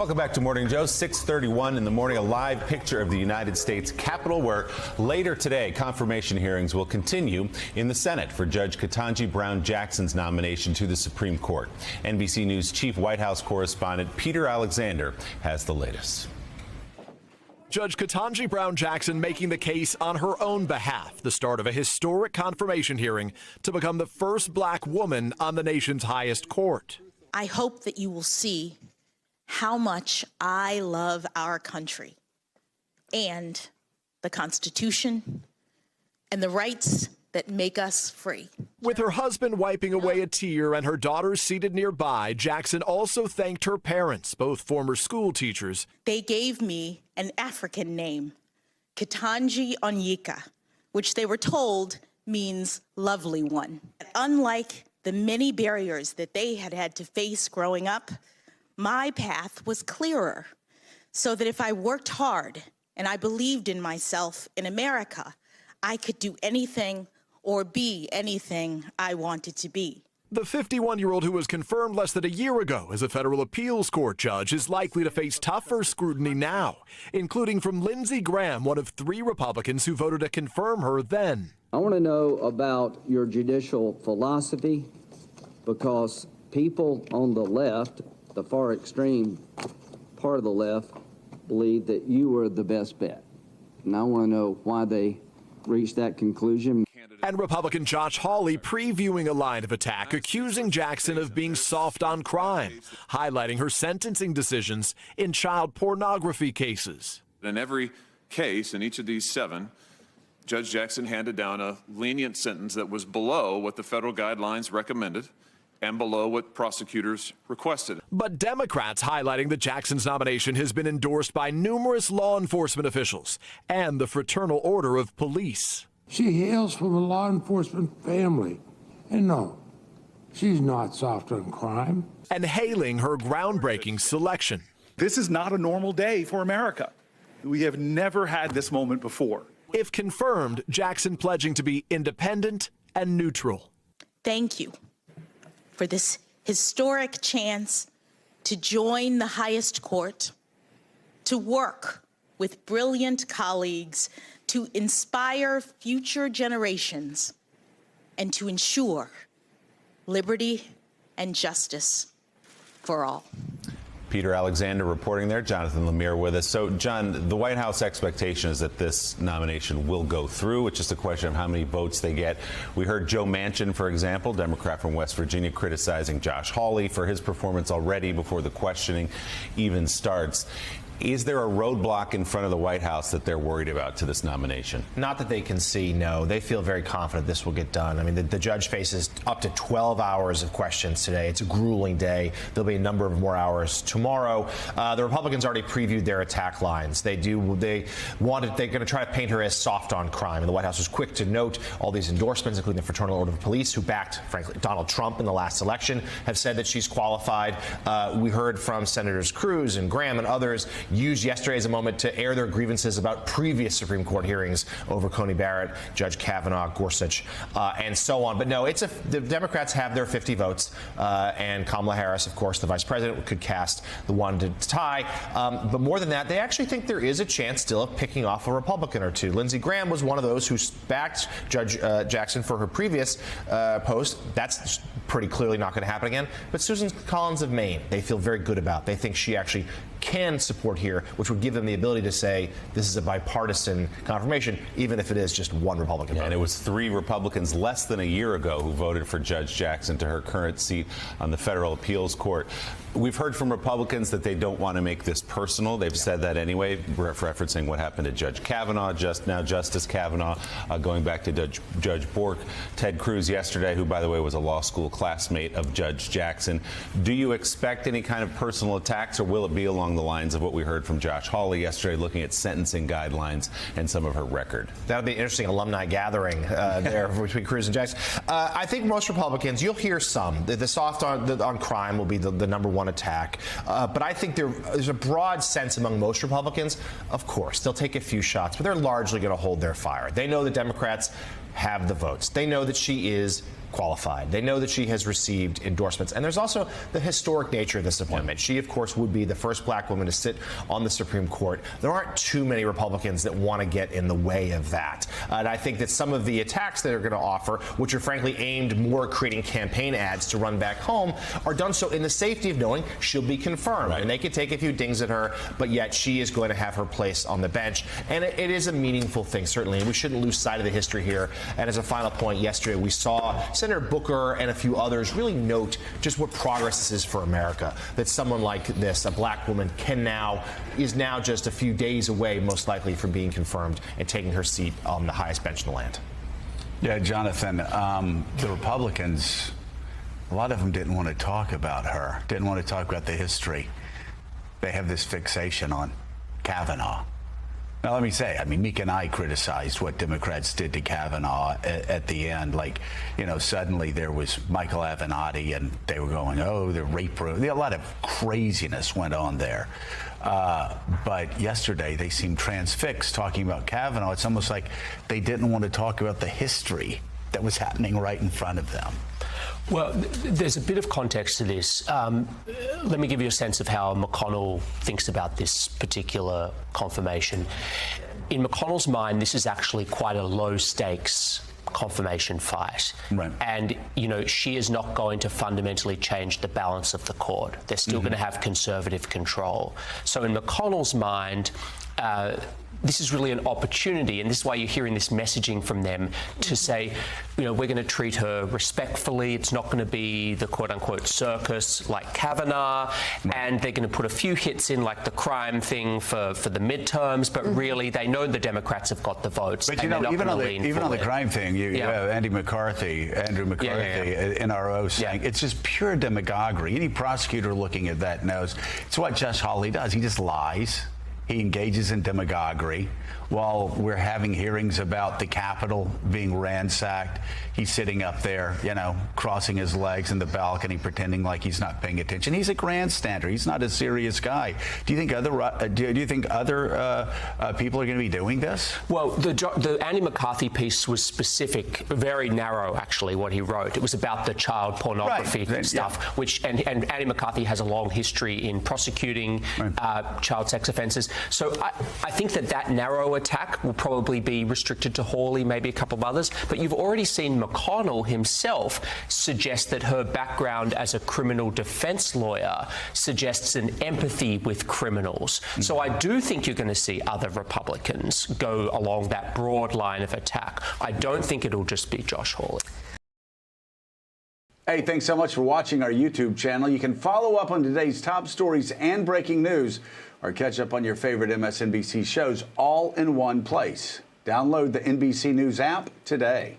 Welcome back to Morning Joe. 6:31 in the morning, a live picture of the United States Capitol, where later today confirmation hearings will continue in the Senate for Judge Ketanji Brown Jackson's nomination to the Supreme Court. NBC News chief White House correspondent Peter Alexander has the latest. Judge Ketanji Brown Jackson making the case on her own behalf, the start of a historic confirmation hearing to become the first black woman on the nation's highest court. I hope that you will see how much I love our country and the Constitution and the rights that make us free. With her husband wiping away a tear and her daughters seated nearby, Jackson also thanked her parents, both former school teachers. They gave me an African name, Ketanji Onyeka, which they were told means lovely one. Unlike the many barriers that they had had to face growing up, my path was clearer, so that if I worked hard and I believed in myself in America, I could do anything or be anything I wanted to be. The 51-year-old who was confirmed less than a year ago as a federal appeals court judge is likely to face tougher scrutiny now, including from Lindsey Graham, one of 3 Republicans who voted to confirm her then. I want to know about your judicial philosophy, because people on the left, the far extreme part of the left, believe that you were the best bet. And I want to know why they reached that conclusion. And Republican Josh Hawley previewing a line of attack, accusing Jackson of being soft on crime, highlighting her sentencing decisions in child pornography cases. In every case, in each of these 7, Judge Jackson handed down a lenient sentence that was below what the federal guidelines recommended and below what prosecutors requested. But Democrats highlighting that Jackson's nomination has been endorsed by numerous law enforcement officials and the Fraternal Order of Police. She hails from a law enforcement family. And no, she's not soft on crime. And hailing her groundbreaking selection. This is not a normal day for America. We have never had this moment before. If confirmed, Jackson pledging to be independent and neutral. Thank you for this historic chance to join the highest court, to work with brilliant colleagues, to inspire future generations, and to ensure liberty and justice for all. Peter Alexander reporting there, Jonathan Lemire with us. So, John, the White House expectation is that this nomination will go through. It's just a question of how many votes they get. We heard Joe Manchin, for example, Democrat from West Virginia, criticizing Josh Hawley for his performance already before the questioning even starts. Is there a roadblock in front of the White House that they're worried about to this nomination? Not that they can see, no. They feel very confident this will get done. I mean, the judge faces up to 12 hours of questions today. It's a grueling day. There'll be a number of more hours tomorrow. The Republicans already previewed their attack lines. They're going to try to paint her as soft on crime. And the White House was quick to note all these endorsements, including the Fraternal Order of Police, who backed, frankly, Donald Trump in the last election, have said that she's qualified. We heard from Senators Cruz and Graham and others used yesterday as a moment to air their grievances about previous Supreme Court hearings over Coney Barrett, Judge Kavanaugh, Gorsuch, and so on. But no, the Democrats have their 50 votes, and Kamala Harris, of course, the vice president, could cast the one to tie. But more than that, they actually think there is a chance still of picking off a Republican or two. Lindsey Graham was one of those who backed Judge Jackson for her previous post. That's pretty clearly not going to happen again. But Susan Collins of Maine, they feel very good about. They think she actually can support here, which would give them the ability to say this is a bipartisan confirmation, even if it is just one Republican vote. And it was 3 Republicans less than a year ago who voted for Judge Jackson to her current seat on the federal appeals court. We've heard from Republicans that they don't want to make this personal. They've said that anyway, referencing what happened to Judge Kavanaugh, Justice Kavanaugh, going back to Judge Bork. Ted Cruz yesterday, who, by the way, was a law school classmate of Judge Jackson. Do you expect any kind of personal attacks, or will it be along the lines of what we heard from Josh Hawley yesterday, looking at sentencing guidelines and some of her record? That would be an interesting alumni gathering there between Cruz and Jackson. I think most Republicans, you'll hear some. The soft on crime will be the number one attack. But I think there's a broad sense among most Republicans, of course, they'll take a few shots, but they're largely going to hold their fire. They know the Democrats have the votes. They know that she is qualified. They know that she has received endorsements. And there's also the historic nature of this appointment. She, of course, would be the first black woman to sit on the Supreme Court. There aren't too many Republicans that want to get in the way of that. And I think that some of the attacks that they're going to offer, which are frankly aimed more at creating campaign ads to run back home, are done so in the safety of knowing she'll be confirmed. Right. And they could take a few dings at her, but yet she is going to have her place on the bench. And it is a meaningful thing, certainly. And we shouldn't lose sight of the history here. And as a final point, yesterday we saw Senator Booker and a few others really note just what progress this is for America, that someone like this, a black woman, is now just a few days away, most likely, from being confirmed and taking her seat on the highest bench in the land. Yeah, Jonathan, the Republicans, a lot of them didn't want to talk about her, didn't want to talk about the history. They have this fixation on Kavanaugh. Now, let me say, I mean, Meek and I criticized what Democrats did to Kavanaugh at the end. Like, you know, suddenly there was Michael Avenatti and they were going, oh, the rape. A lot of craziness went on there. But yesterday they seemed transfixed talking about Kavanaugh. It's almost like they didn't want to talk about the history that was happening right in front of them. Well, there's a bit of context to this. Let me give you a sense of how McConnell thinks about this particular confirmation. In McConnell's mind, this is actually quite a low-stakes confirmation fight. Right. And, you know, she is not going to fundamentally change the balance of the court. They're still going to have conservative control. So in McConnell's mind, this is really an opportunity, and this is why you're hearing this messaging from them to say, you know, we're going to treat her respectfully. It's not going to be the quote-unquote circus like Kavanaugh, and they're going to put a few hits in like the crime thing for the midterms, but really they know the Democrats have got the votes. But, you know, even on the crime thing, you have Andrew McCarthy, NRO saying it's just pure demagoguery. Any prosecutor looking at that knows it's what Josh Hawley does. He just lies. He engages in demagoguery. While we're having hearings about the Capitol being ransacked, he's sitting up there, you know, crossing his legs in the balcony, pretending like he's not paying attention. He's a grandstander. He's not a serious guy. Do you think other people are going to be doing this? Well, the Andy McCarthy piece was specific, very narrow, actually, what he wrote. It was about the child pornography stuff, which and Andy McCarthy has a long history in prosecuting child sex offences. So I think that narrow attack will probably be restricted to Hawley, maybe a couple of others. But you've already seen McConnell himself suggest that her background as a criminal defense lawyer suggests an empathy with criminals. So I do think you're going to see other Republicans go along that broad line of attack. I don't think it'll just be Josh Hawley. Hey, thanks so much for watching our YouTube channel. You can follow up on today's top stories and breaking news, or catch up on your favorite MSNBC shows all in one place. Download the NBC News app today.